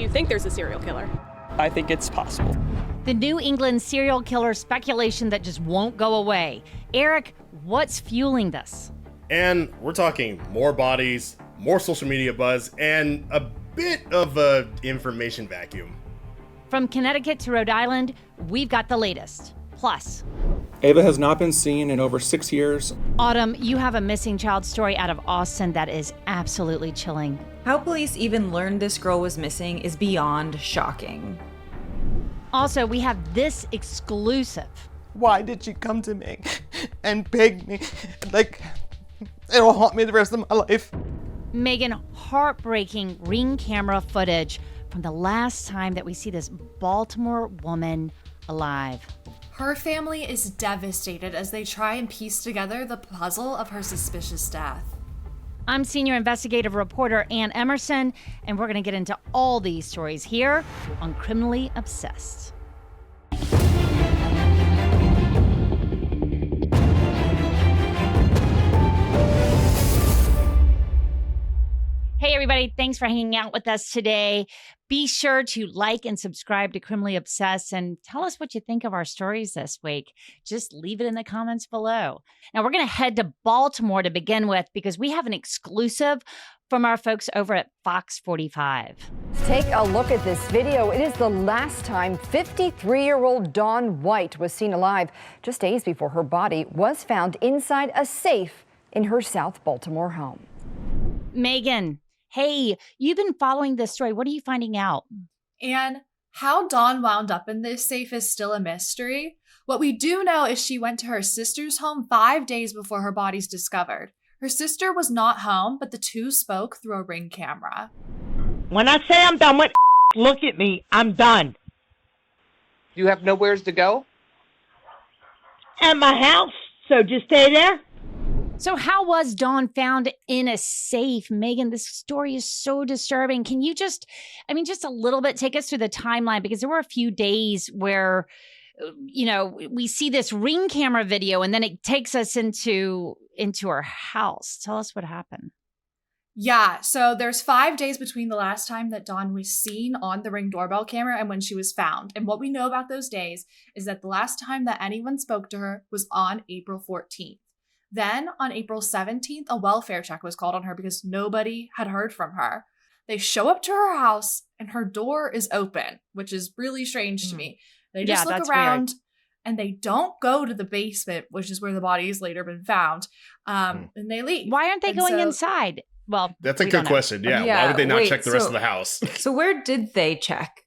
you think there's a serial killer? I think it's possible. The New England serial killer speculation that just won't go away. Eric, what's fueling this? And we're talking more bodies, more social media buzz, and a bit of a information vacuum. From Connecticut to Rhode Island, we've got the latest. Plus, Ava has not been seen in over 6 years. Autumn, you have a missing child story out of Austin that is absolutely chilling. How police even learned this girl was missing is beyond shocking. Also, we have this exclusive. Why did she come to me and beg me? Like, it'll haunt me the rest of my life. Megan, heartbreaking ring camera footage from the last time that we see this Baltimore woman alive. Her family is devastated as they try and piece together the puzzle of her suspicious death. I'm senior investigative reporter Ann Emerson, and we're going to get into all these stories here on Criminally Obsessed. Hey, everybody. Thanks for hanging out with us today. Be sure to like and subscribe to Criminally Obsessed and tell us what you think of our stories this week. Just leave it in the comments below. Now, we're going to head to Baltimore to begin with because we have an exclusive from our folks over at Fox 45. Take a look at this video. It is the last time 53-year-old Dawn White was seen alive just days before her body was found inside a safe in her South Baltimore home. Megan, hey, you've been following this story. What are you finding out? And how Dawn wound up in this safe is still a mystery. What we do know is she went to her sister's home 5 days before her body's discovered. Her sister was not home, but the two spoke through a Ring camera. When I say I'm done with look at me, I'm done. You have nowhere to go? At my house, so just stay there. So how was Dawn found in a safe? Megan, this story is so disturbing. Can you just a little bit take us through the timeline? Because there were a few days where, we see this Ring camera video and then it takes us into her house. Tell us what happened. Yeah, so there's 5 days between the last time that Dawn was seen on the Ring doorbell camera and when she was found. And what we know about those days is that the last time that anyone spoke to her was on April 14th. Then on April 17th, a welfare check was called on her because nobody had heard from her. They show up to her house and her door is open, which is really strange to me. They just look around weird. And they don't go to the basement, which is where the body has later been found. And they leave. Why aren't they going inside? Well, that's a good question. Yeah. Why would they not check the rest of the house? So where did they check?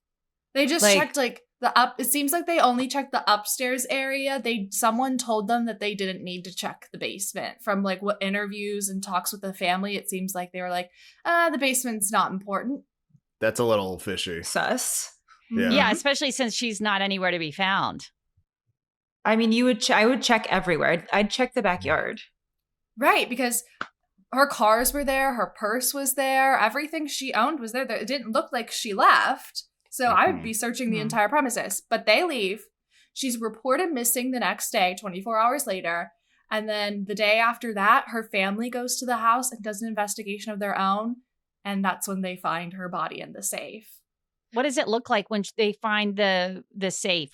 They just checked it seems like they only checked the upstairs area. Someone told them that they didn't need to check the basement. From what interviews and talks with the family, it seems like they were like, the basement's not important. That's a little fishy. Sus. Yeah, especially since she's not anywhere to be found. I mean, I would check everywhere. I'd check the backyard. Right, because her cars were there, her purse was there, everything she owned was there. It didn't look like she left. So I would be searching the entire premises. But they leave. She's reported missing the next day, 24 hours later. And then the day after that, her family goes to the house and does an investigation of their own. And that's when they find her body in the safe. What does it look like when they find the safe?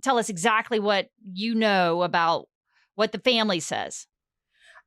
Tell us exactly what you know about what the family says.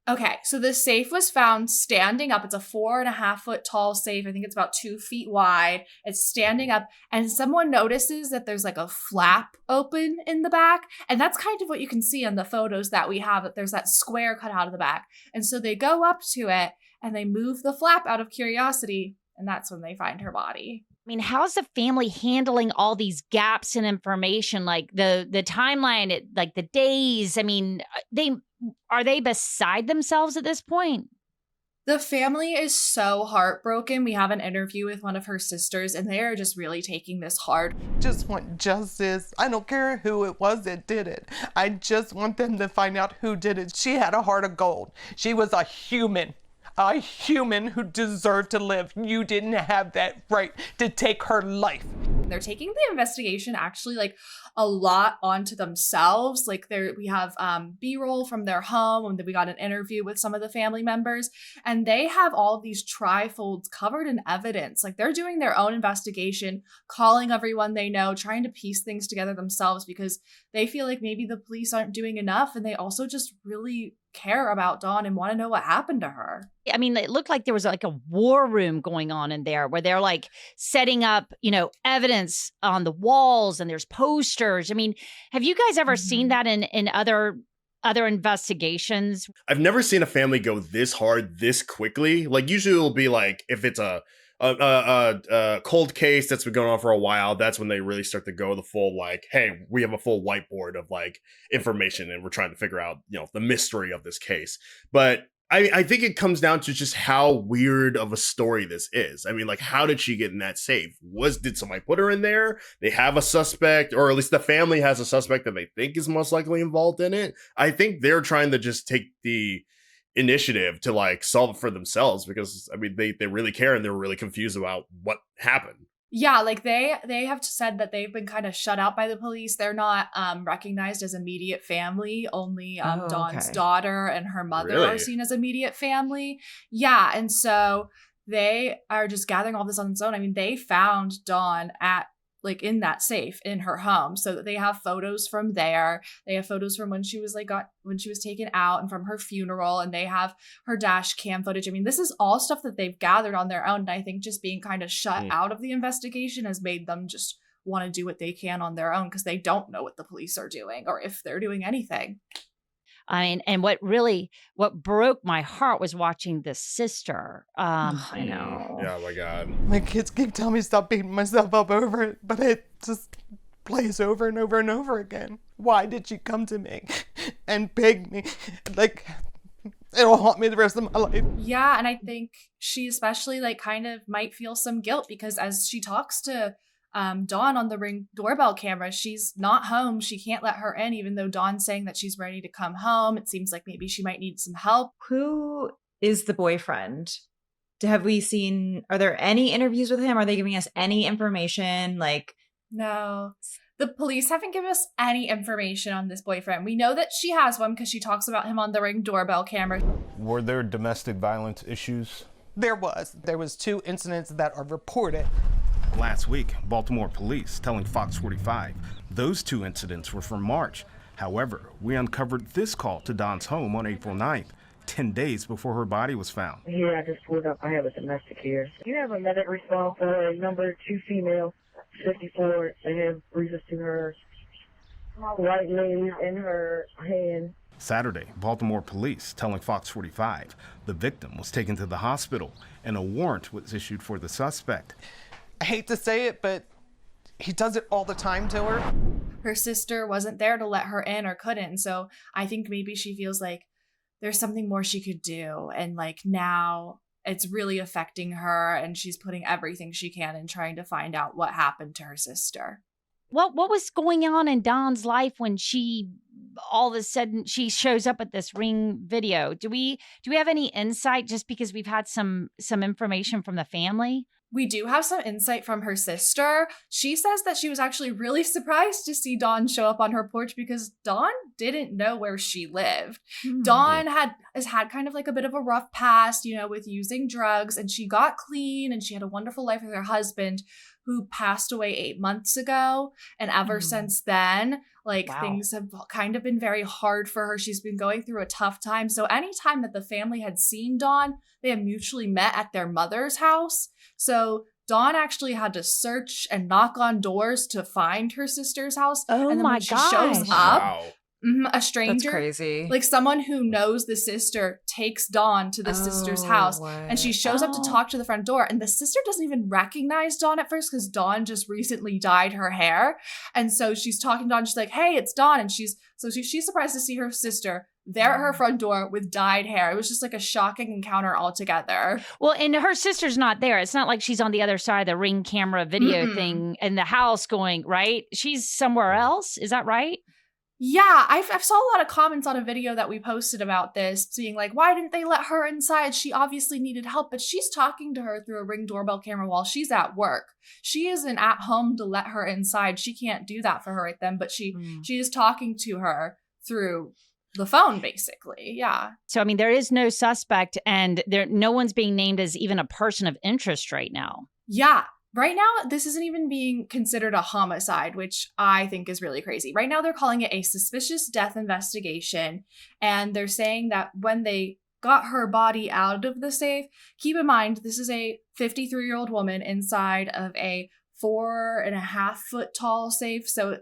Okay, so the safe was found standing up. It's a 4.5 foot tall safe. I think it's about 2 feet wide. It's standing up, and someone notices that there's a flap open in the back. And that's kind of what you can see on the photos that we have, that there's that square cut out of the back. And so they go up to it and they move the flap out of curiosity. And that's when they find her body. I mean, how's the family handling all these gaps in information, like the timeline, like the days? I mean, are they beside themselves at this point? The family is so heartbroken. We have an interview with one of her sisters, and they are just really taking this hard. Just want justice. I don't care who it was that did it. I just want them to find out who did it. She had a heart of gold. She was a human who deserved to live. You didn't have that right to take her life. And they're taking the investigation actually like a lot onto themselves. Like we have B-roll from their home, and then we got an interview with some of the family members, and they have all of these trifolds covered in evidence. Like they're doing their own investigation, calling everyone they know, trying to piece things together themselves because they feel like maybe the police aren't doing enough, and they also just really care about Dawn and want to know what happened to her. I mean, it looked like there was like a war room going on in there where they're like setting up, evidence on the walls and there's posters. I mean, have you guys ever seen that in other investigations? I've never seen a family go this hard this quickly. Like usually it'll be like if it's a cold case that's been going on for a while, that's when they really start to go the full like, hey, we have a full whiteboard of like information and we're trying to figure out, the mystery of this case. But I think it comes down to just how weird of a story this is. I mean, like, how did she get in that safe? Did somebody put her in there? They have a suspect, or at least the family has a suspect that they think is most likely involved in it. I think they're trying to just take the initiative to like solve it for themselves because I mean they really care and they're really confused about what happened. Yeah, like they have said that they've been kind of shut out by the police. They're not recognized as immediate family. Only Dawn's daughter and her mother are seen as immediate family. Yeah, and so they are just gathering all this on its own. I mean, they found Dawn in that safe in her home, so that they have photos from there. They have photos from when she was taken out and from her funeral, and they have her dash cam footage. I mean, this is all stuff that they've gathered on their own, and I think just being kind of shut out of the investigation has made them just want to do what they can on their own because they don't know what the police are doing or if they're doing anything. I mean, and what broke my heart was watching the sister. I know. Yeah, oh my God. My kids keep telling me to stop beating myself up over it, but it just plays over and over and over again. Why did she come to me and beg me? Like, it'll haunt me the rest of my life. Yeah, and I think she especially kind of might feel some guilt because as she talks to Dawn on the Ring doorbell camera, she's not home. She can't let her in, even though Dawn's saying that she's ready to come home. It seems like maybe she might need some help. Who is the boyfriend? Have we seen, are there any interviews with him? Are they giving us any information? No. The police haven't given us any information on this boyfriend. We know that she has one because she talks about him on the Ring doorbell camera. Were there domestic violence issues? There was 2 incidents that are reported. Last week, Baltimore police telling Fox 45 those 2 incidents were from March. However, we uncovered this call to Dawn's home on April 9th, 10 days before her body was found. Here, I just pulled up. I have a domestic here. You have a medic response, number 2 female, 54. They have bruises to her right leg and her hand. Saturday, Baltimore police telling Fox 45 the victim was taken to the hospital and a warrant was issued for the suspect. I hate to say it, but he does it all the time to her. Her sister wasn't there to let her in or couldn't. So I think maybe she feels like there's something more she could do. And now it's really affecting her and she's putting everything she can in trying to find out what happened to her sister. What was going on in Dawn's life when she all of a sudden she shows up at this Ring video? Do we have any insight just because we've had some information from the family? We do have some insight from her sister. She says that she was actually really surprised to see Dawn show up on her porch because Dawn didn't know where she lived. Dawn has had kind of a bit of a rough past, with using drugs, and she got clean and she had a wonderful life with her husband who passed away 8 months ago. And ever since then, things have kind of been very hard for her. She's been going through a tough time. So anytime that the family had seen Dawn, they had mutually met at their mother's house. So Dawn actually had to search and knock on doors to find her sister's house. Oh, and then when she shows up, Wow. a stranger, That's crazy. Someone who knows the sister takes Dawn to the sister's house, and she shows up to talk to the front door, and the sister doesn't even recognize Dawn at first because Dawn just recently dyed her hair. And so she's talking to Dawn, she's like, hey, it's Dawn. And she's surprised to see her sister there at her front door with dyed hair. It was just a shocking encounter altogether. Well, and her sister's not there. It's not like she's on the other side of the Ring camera video thing in the house going, right? She's somewhere else. Is that right? Yeah, I saw a lot of comments on a video that we posted about this, being like, why didn't they let her inside? She obviously needed help, but she's talking to her through a Ring doorbell camera while she's at work. She isn't at home to let her inside. She can't do that for her right then, but she is talking to her through the phone, basically. Yeah. So, I mean, there is no suspect, and no one's being named as even a person of interest right now. Yeah. Right now, this isn't even being considered a homicide, which I think is really crazy. Right now, they're calling it a suspicious death investigation. And they're saying that when they got her body out of the safe, keep in mind, this is a 53-year-old woman inside of a 4.5 foot tall safe. So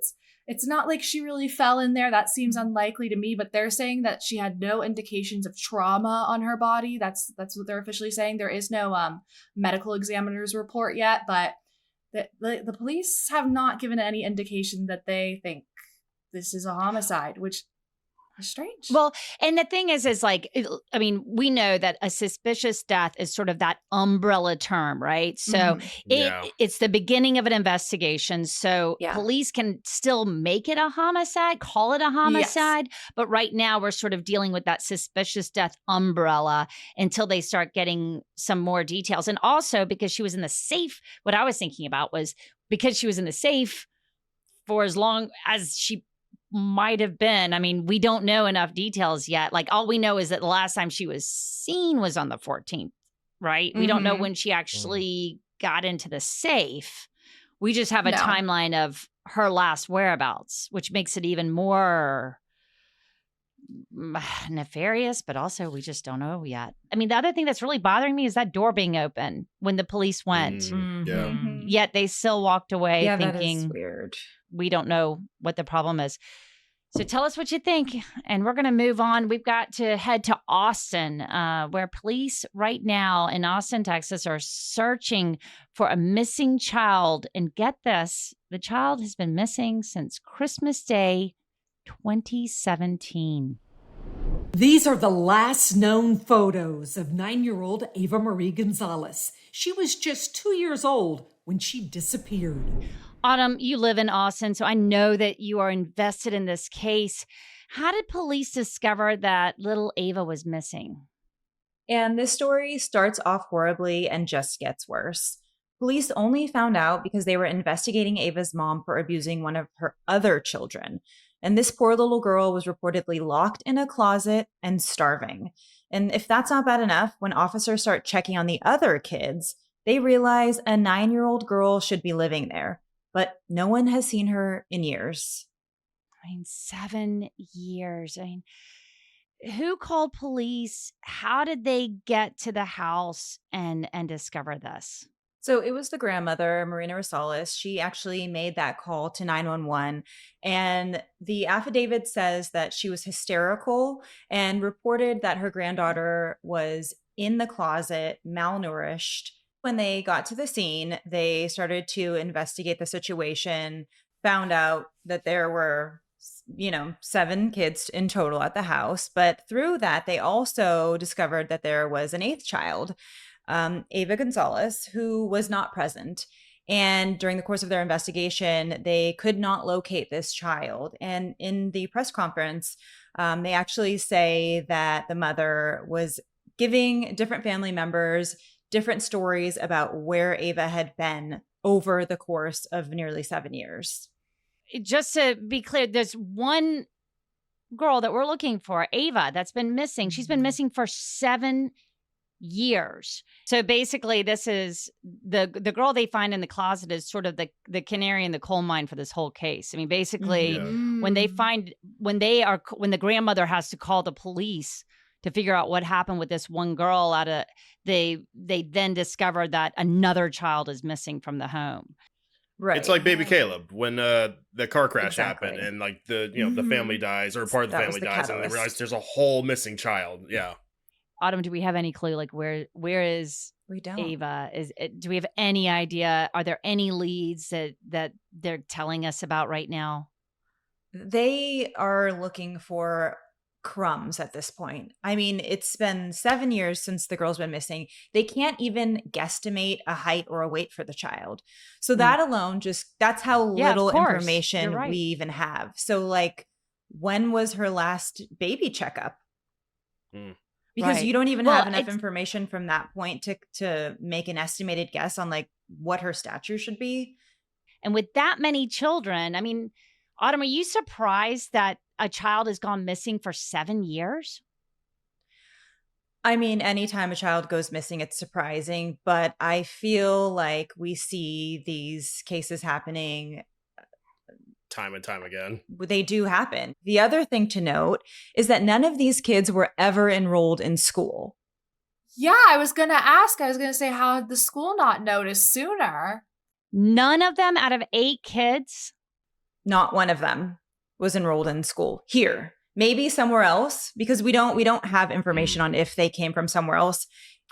it's not like she really fell in there. That seems unlikely to me, but they're saying that she had no indications of trauma on her body. That's what they're officially saying. There is no medical examiner's report yet, but the police have not given any indication that they think this is a homicide, which is strange. Well, and the thing is like, I mean, we know that a suspicious death is sort of that umbrella term, right? So it's the beginning of an investigation. So police can still make it a homicide, call it a homicide. Yes. But right now we're sort of dealing with that suspicious death umbrella until they start getting some more details. And also because she was in the safe, what I was thinking about was because she was in the safe for as long as she might have been. I mean, we don't know enough details yet. Like, all we know is that the last time she was seen was on the 14th, right? We don't know when she actually got into the safe. We just have a timeline of her last whereabouts, which makes it even more nefarious, but also we just don't know yet. I mean, the other thing that's really bothering me is that door being open when the police went. Yet they still walked away thinking, that is weird. We don't know what the problem is. So tell us what you think. And we're going to move on. We've got to head to Austin, where police right now in Austin, Texas, are searching for a missing child. And get this, the child has been missing since Christmas Day, 2017. These are the last known photos of 9-year-old Ava Marie Gonzales. She was just 2 years old when she disappeared. Autumn, you live in Austin, so I know that you are invested in this case. How did police discover that little Ava was missing? And this story starts off horribly and just gets worse. Police only found out because they were investigating Ava's mom for abusing one of her other children. And this poor little girl was reportedly locked in a closet and starving. And if that's not bad enough, when officers start checking on the other kids, they realize a 9-year-old girl should be living there. But no one has seen her in years. I mean, 7 years. I mean, who called police? How did they get to the house and discover this? So it was the grandmother, Marina Rosales. She actually made that call to 911. And the affidavit says that she was hysterical and reported that her granddaughter was in the closet, malnourished. When they got to the scene, they started to investigate the situation, found out that there were, 7 kids in total at the house. But through that, they also discovered that there was an 8th child, Ava Gonzales, who was not present. And during the course of their investigation, they could not locate this child. And in the press conference, they actually say that the mother was giving different family members different stories about where Ava had been over the course of nearly 7 years. Just to be clear, there's one girl that we're looking for, Ava, that's been missing. She's been missing for 7 years. So basically, this is the girl they find in the closet is sort of the canary in the coal mine for this whole case. I mean, basically, when the grandmother has to call the police to figure out what happened with this one girl they then discover that another child is missing from the home. Right. It's like baby Caleb when the car crash happened and like the family dies or part of the family dies and they realize there's a whole missing child. Yeah. Autumn, do we have any clue? Like where is Ava? Do we have any idea? Are there any leads that they're telling us about right now? They are looking for crumbs at this point. I mean, it's been 7 years since the girl's been missing. They can't even guesstimate a height or a weight for the child. So that alone, that's how little information we even have. So like, when was her last baby checkup? Because Right. you don't even Well, have enough it's- information from that point to make an estimated guess on like what her stature should be. And with that many children, I mean, Autumn, are you surprised that a child has gone missing for 7 years? I mean, anytime a child goes missing, it's surprising, but I feel like we see these cases happening. Time and time again. They do happen. The other thing to note is that none of these kids were ever enrolled in school. Yeah, I was going to ask. I was going to say, how had the school not noticed sooner? None of them out of 8 kids? Not one of them was enrolled in school here. Maybe somewhere else, because we don't have information on if they came from somewhere else.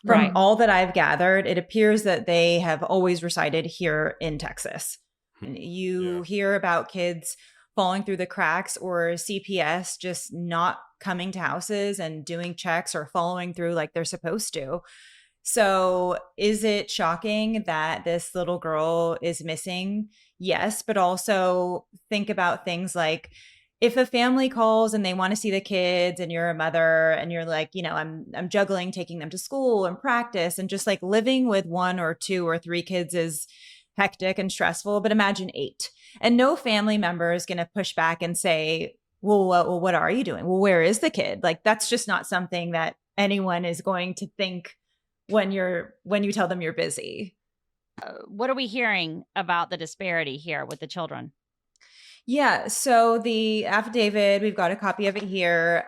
From Right. all that I've gathered, it appears that they have always resided here in Texas. You hear about kids falling through the cracks or CPS just not coming to houses and doing checks or following through like they're supposed to. So is it shocking that this little girl is missing? Yes, but also think about things like if a family calls and they want to see the kids and you're a mother and you're like, you know, I'm juggling taking them to school and practice, and just like living with 1 or 2 or 3 kids is hectic and stressful, but imagine 8. And no family member is going to push back and say, well, what are you doing? Well, where is the kid? Like, that's just not something that anyone is going to think when you tell them you're busy. What are we hearing about the disparity here with the children? Yeah. So the affidavit, we've got a copy of it here,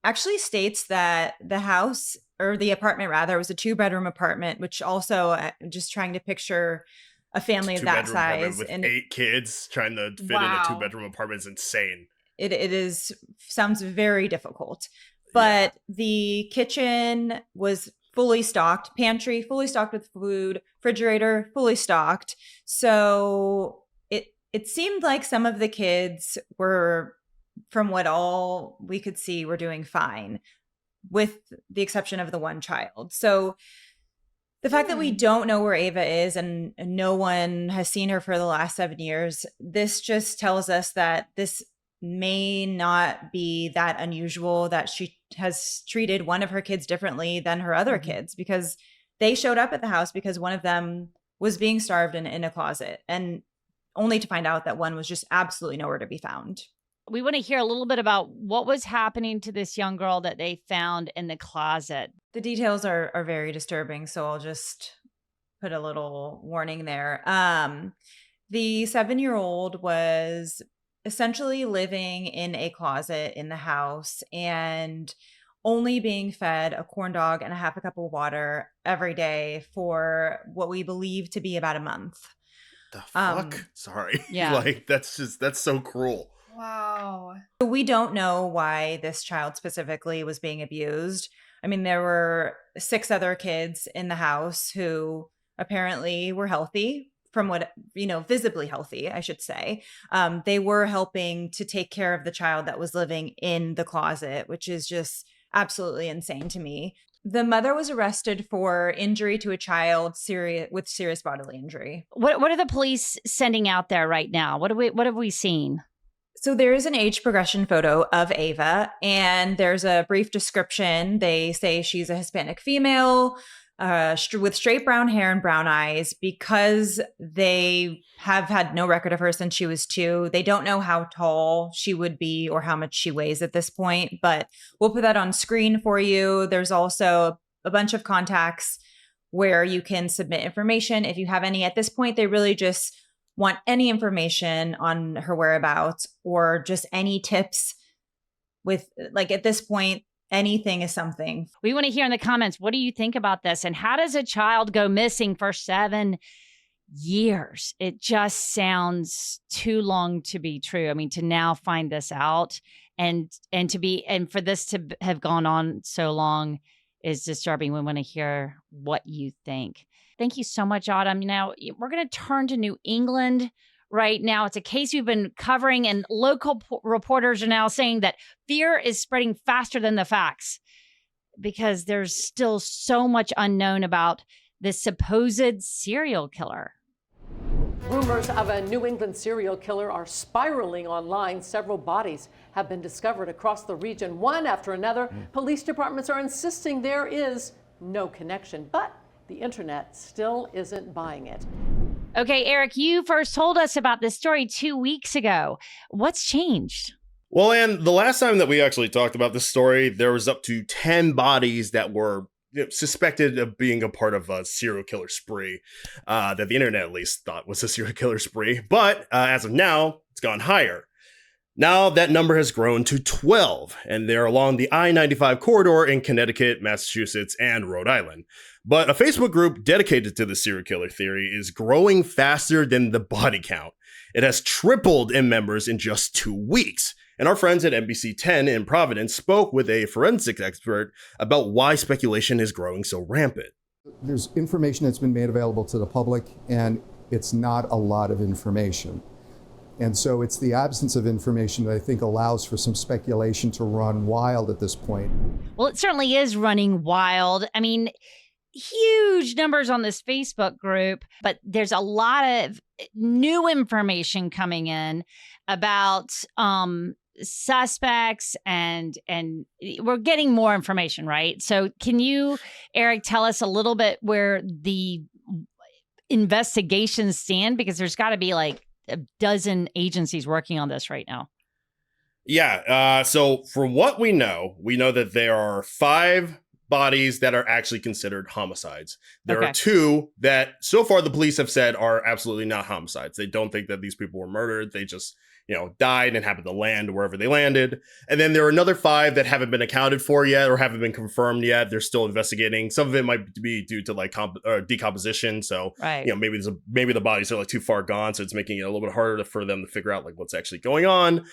actually states that the house, or the apartment rather, was a 2-bedroom apartment, which also just trying to picture a family of that size with and 8 kids trying to fit in a 2-bedroom apartment is insane. it sounds very difficult. But the kitchen was fully stocked, pantry fully stocked with food, refrigerator fully stocked. So it seemed like some of the kids were, from what all we could see, were doing fine, with the exception of the one child. So the fact that we don't know where Ava is and no one has seen her for the last 7 years, this just tells us that this may not be that unusual, that she has treated one of her kids differently than her other kids, because they showed up at the house because one of them was being starved in a closet, and only to find out that one was just absolutely nowhere to be found. We want to hear a little bit about what was happening to this young girl that they found in the closet. The details are very disturbing, so I'll just put a little warning there. The 7-year-old was essentially living in a closet in the house and only being fed a corn dog and a half a cup of water every day for what we believe to be about a month. The fuck? Sorry. Yeah. Like, that's so cruel. Wow. We don't know why this child specifically was being abused. I mean, there were 6 other kids in the house who apparently were healthy, from what, visibly healthy, I should say. They were helping to take care of the child that was living in the closet, which is just absolutely insane to me. The mother was arrested for injury to a child with serious bodily injury. What are the police sending out there right now? What have we seen? So there is an age progression photo of Ava, and there's a brief description. They say she's a Hispanic female with straight brown hair and brown eyes. Because they have had no record of her since she was 2, they don't know how tall she would be or how much she weighs at this point, but we'll put that on screen for you. There's also a bunch of contacts where you can submit information if you have any. At this point, they really just want any information on her whereabouts or just any tips with, like, at this point, anything is something. We want to hear in the comments, what do you think about this? And how does a child go missing for 7 years? It just sounds too long to be true. I mean, to now find this out and for this to have gone on so long is disturbing. We want to hear what you think. Thank you so much, Autumn. Now, we're going to turn to New England right now. It's a case we've been covering, and local reporters are now saying that fear is spreading faster than the facts because there's still so much unknown about this supposed serial killer. Rumors of a New England serial killer are spiraling online. Several bodies have been discovered across the region, one after another. Police departments are insisting there is no connection, but the internet still isn't buying it. Okay, Eric, you first told us about this story 2 weeks ago. What's changed? Well, and the last time that we actually talked about this story, there was up to 10 bodies that were suspected of being a part of a serial killer spree that the internet at least thought was a serial killer spree. But as of now, it's gone higher. Now that number has grown to 12, and they're along the I-95 corridor in Connecticut, Massachusetts, and Rhode Island. But a Facebook group dedicated to the serial killer theory is growing faster than the body count. It has tripled in members in just 2 weeks. And our friends at NBC 10 in Providence spoke with a forensics expert about why speculation is growing so rampant. There's information that's been made available to the public, and it's not a lot of information. And so it's the absence of information that I think allows for some speculation to run wild at this point. Well, it certainly is running wild. I mean, huge numbers on this Facebook group, but there's a lot of new information coming in about suspects and we're getting more information, right? So can you, Eric, tell us a little bit where the investigations stand? Because there's got to be like a dozen agencies working on this right now. Yeah. So from what we know that there are 5 bodies that are actually considered homicides. There are 2 that so far the police have said are absolutely not homicides. They don't think that these people were murdered. They just, died and happened to land wherever they landed. And then there are another 5 that haven't been accounted for yet or haven't been confirmed yet. They're still investigating. Some of it might be due to like decomposition. So, maybe the bodies are like too far gone. So it's making it a little bit harder for them to figure out like what's actually going on.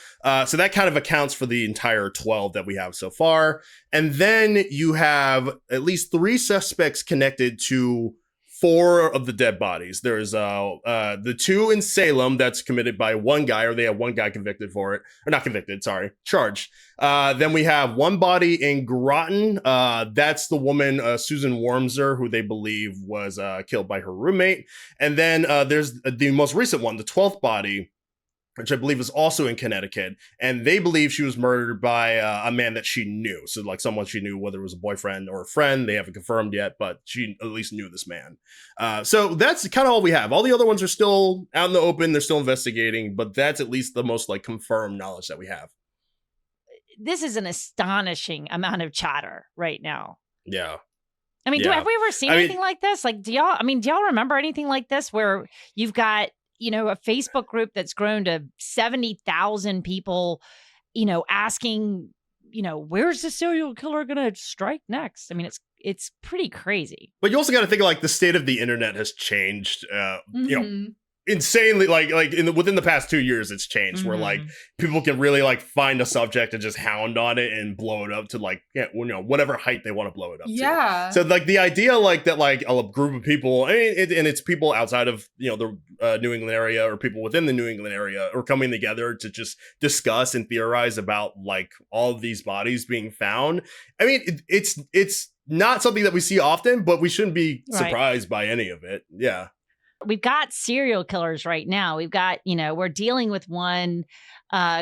So that kind of accounts for the entire 12 that we have so far. And then you have at least 3 suspects connected to 4 of the dead bodies. There's the 2 in Salem that's committed by one guy, or they have one guy convicted for it, or not convicted, sorry, charged. Then we have 1 body in Groton. That's the woman, Susan Wormser, who they believe was killed by her roommate. And then there's the most recent one, the 12th body, which I believe is also in Connecticut, and they believe she was murdered by a man that she knew. So like someone she knew, whether it was a boyfriend or a friend, they haven't confirmed yet, but she at least knew this man. So that's kind of all we have. All the other ones are still out in the open. They're still investigating, but that's at least the most like confirmed knowledge that we have. This is an astonishing amount of chatter right now. Yeah. I mean, have we ever seen anything like this? Like, do y'all remember anything like this where you've got a Facebook group that's grown to 70,000 people, asking, where's the serial killer going to strike next? I mean, it's pretty crazy. But you also got to think of like the state of the internet has changed, insanely, within the past 2 years, it's changed where like people can really like find a subject and just hound on it and blow it up to like, whatever height they want to blow it up to. So like the idea like that, like a group of people, and it's people outside of, the New England area or people within the New England area are coming together to just discuss and theorize about like all of these bodies being found. I mean, it's not something that we see often, but we shouldn't be surprised by any of it. Yeah. We've got serial killers right now. We've got, we're dealing with one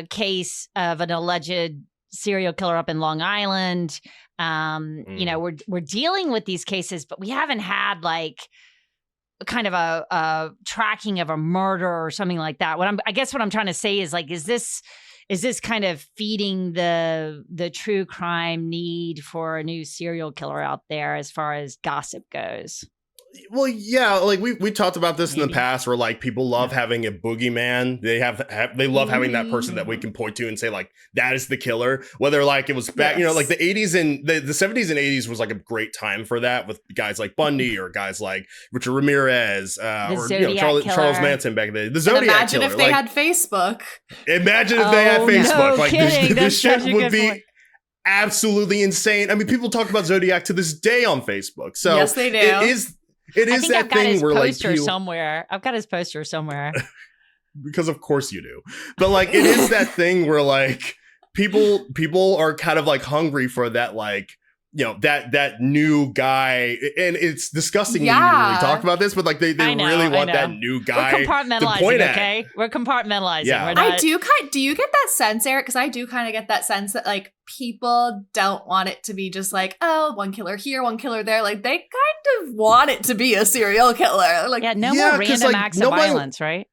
case of an alleged serial killer up in Long Island. We're dealing with these cases, but we haven't had like kind of a tracking of a murder or something like that. I guess what I'm trying to say is like, is this kind of feeding the true crime need for a new serial killer out there as far as gossip goes? Well, yeah, like we talked about this in the past, where like people love having a boogeyman. They love having that person that we can point to and say like that is the killer. Whether like it was back, like the 80s and the 70s and 80s was like a great time for that with guys like Bundy or guys like Richard Ramirez or Charles Manson back then. The Zodiac imagine killer. If they had Facebook. Imagine if they had Facebook. No like kidding. this shit would be point. Absolutely insane. I mean, people talk about Zodiac to this day on Facebook. So yes, they do. It is that thing where like I've got his poster somewhere. Because of course you do. But like it is that thing where like people are kind of like hungry for that like that new guy, and it's disgusting to even really talk about this, but like they really want that new guy We're compartmentalizing, to point okay? We're compartmentalizing. Yeah. We're not... Do you get that sense, Eric? Because I do kind of get that sense that like people don't want it to be just like, oh, one killer here, one killer there. Like they kind of want it to be a serial killer. Like more random acts of violence, right?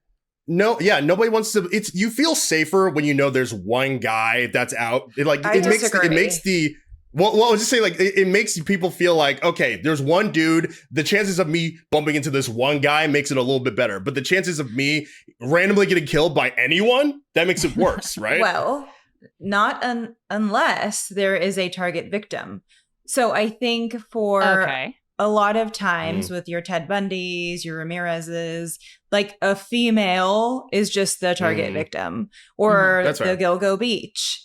No, yeah, nobody wants to. You feel safer when you know there's one guy that's out. It makes the. Well, I was just saying, like, it makes people feel like, okay, there's one dude. The chances of me bumping into this one guy makes it a little bit better. But the chances of me randomly getting killed by anyone, that makes it worse, right? Well, not unless there is a target victim. So I think for a lot of times with your Ted Bundys, your Ramirez's, like a female is just the target victim. Or the Gilgo Beach.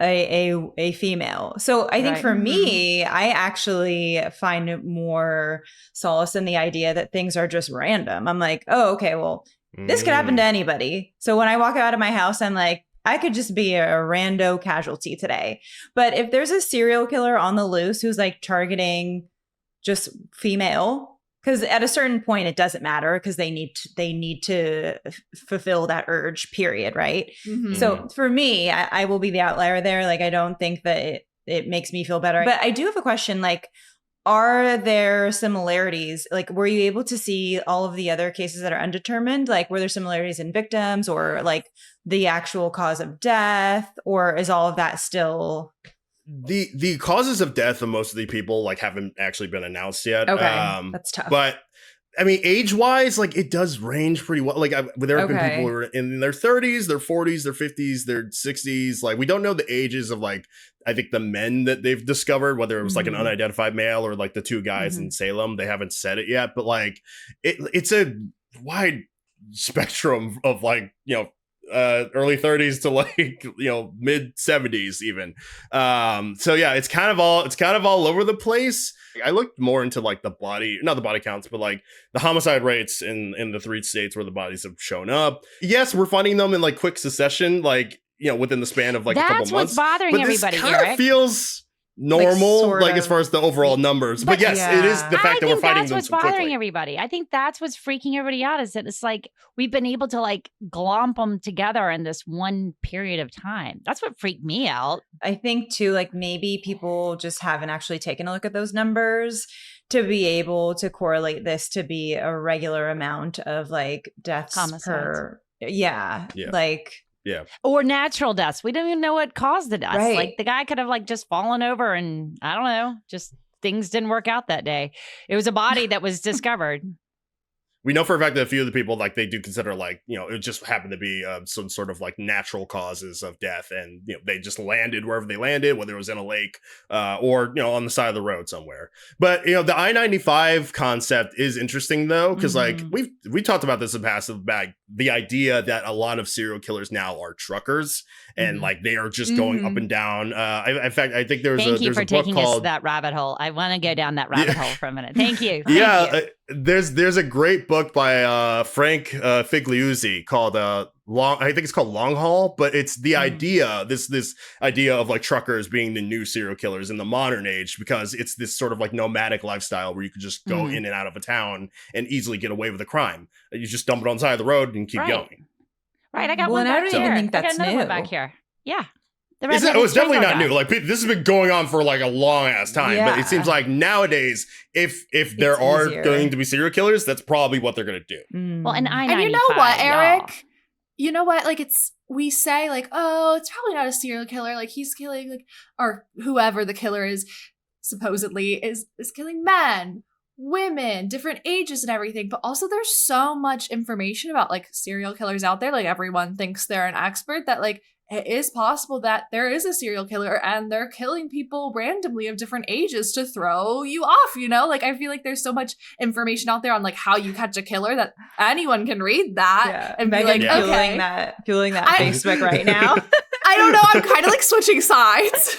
A female. So I think for me, I actually find more solace in the idea that things are just random. I'm like, oh, okay, well, this could happen to anybody. So when I walk out of my house, I'm like, I could just be a rando casualty today. But if there's a serial killer on the loose who's like targeting just female, because at a certain point it doesn't matter because they need to fulfill that urge, period, right? So for me, I will be the outlier there. Like I don't think that it makes me feel better. But I do have a question, like, are there similarities? Like, were you able to see all of the other cases that are undetermined? Like, were there similarities in victims or like the actual cause of death, or is all of that still... The causes of death of most of the people like haven't actually been announced yet. Okay, that's tough. But I mean, age wise, like it does range pretty well. Like there have been people who are in their 30s, their 40s, their 50s, their 60s. Like we don't know the ages of like I think the men that they've discovered, whether it was like an unidentified male or like the two guys in Salem. They haven't said it yet, but like it's a wide spectrum of like early 30s to like mid 70s even. So yeah, it's kind of all over the place. I looked more into like not the body counts, but like the homicide rates in the 3 states where the bodies have shown up. Yes, we're finding them in like quick succession, like within the span of like a couple months. That's what's bothering everybody, Eric. Kind of feels normal, like as far as the overall numbers. But yes, it is the fact that we're fighting them so quickly. That's what's bothering everybody. I think that's what's freaking everybody out, is that it's like we've been able to like glomp them together in this one period of time. That's what freaked me out. I think too, like maybe people just haven't actually taken a look at those numbers to be able to correlate this to be a regular amount of like deaths per. Yeah. Like. Yeah. Or natural deaths. We don't even know what caused the deaths. Right. Like the guy could have like just fallen over and I don't know, just things didn't work out that day. It was a body that was discovered. We know for a fact that a few of the people, like, they do consider, like, it just happened to be some sort of, like, natural causes of death. And, they just landed wherever they landed, whether it was in a lake or, on the side of the road somewhere. But, the I-95 concept is interesting, though, because, like, we talked about this in the past, the idea that a lot of serial killers now are truckers and, like, they are just going up and down. In fact, I think there's a book called... Thank you for taking us to that rabbit hole. I want to go down that rabbit hole for a minute. Thank you. Thank you. There's a great book by Frank Figliuzzi called I think it's called Long Haul, but it's the idea, this idea of like truckers being the new serial killers in the modern age, because it's this sort of like nomadic lifestyle where you could just go in and out of a town and easily get away with a crime. You just dump it on the side of the road and keep going. Right. I got one back here. I don't even think that's new. One back here. Yeah. It's definitely not new. Like this has been going on for like a long ass time, but it seems like nowadays, if there are going to be serial killers, that's probably what they're going to do. Well, and you know what, Eric? You know what? Like we say like, oh, it's probably not a serial killer. Like he's killing like, or whoever the killer is supposedly is killing men, women, different ages and everything. But also there's so much information about like serial killers out there. Like everyone thinks they're an expert, that like it is possible that there is a serial killer and they're killing people randomly of different ages to throw you off, Like, I feel like there's so much information out there on, like, how you catch a killer that anyone can read that and be like, fueling that Facebook right now. I don't know. I'm kind of, like, switching sides.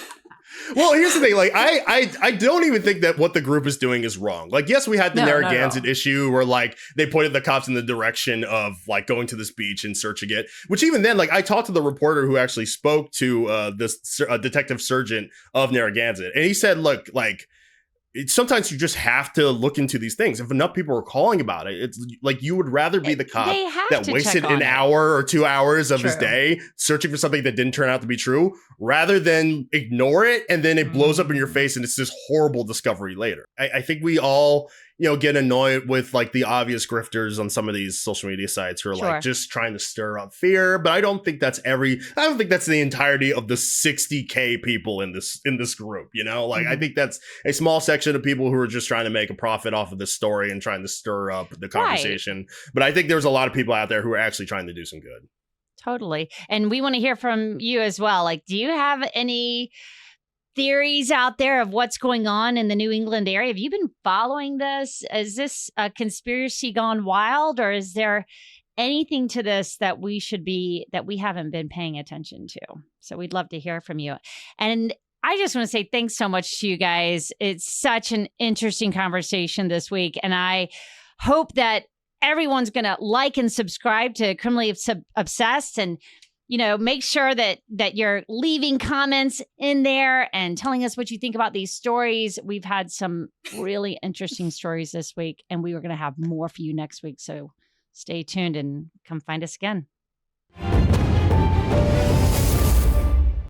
Well, here's the thing. Like, I don't even think that what the group is doing is wrong. Like, yes, we had the Narragansett issue where like they pointed the cops in the direction of like going to this beach and searching it. Which even then, like, I talked to the reporter who actually spoke to this detective sergeant of Narragansett, and he said, look, like, sometimes you just have to look into these things. If enough people are calling about it, it's like you would rather be the cop that wasted an hour or 2 hours of his day searching for something that didn't turn out to be true, rather than ignore it and then it blows up in your face and it's this horrible discovery later. I think we all, you know, get annoyed with like the obvious grifters on some of these social media sites who are like just trying to stir up fear. But I don't think that's the entirety of the 60K people in this group, you know, like I think that's a small section of people who are just trying to make a profit off of this story and trying to stir up the conversation. But I think there's a lot of people out there who are actually trying to do some good. Totally. And we want to hear from you as well. Like, do you have any theories out there of what's going on in the New England area? Have you been following this? Is this a conspiracy gone wild, or is there anything to this that we haven't been paying attention to? So we'd love to hear from you. And I just want to say thanks so much to you guys. It's such an interesting conversation this week. And I hope that everyone's going to like and subscribe to Criminally Obsessed, and you know, make sure that you're leaving comments in there and telling us what you think about these stories. We've had some really interesting stories this week, and we were going to have more for you next week. So stay tuned and come find us again.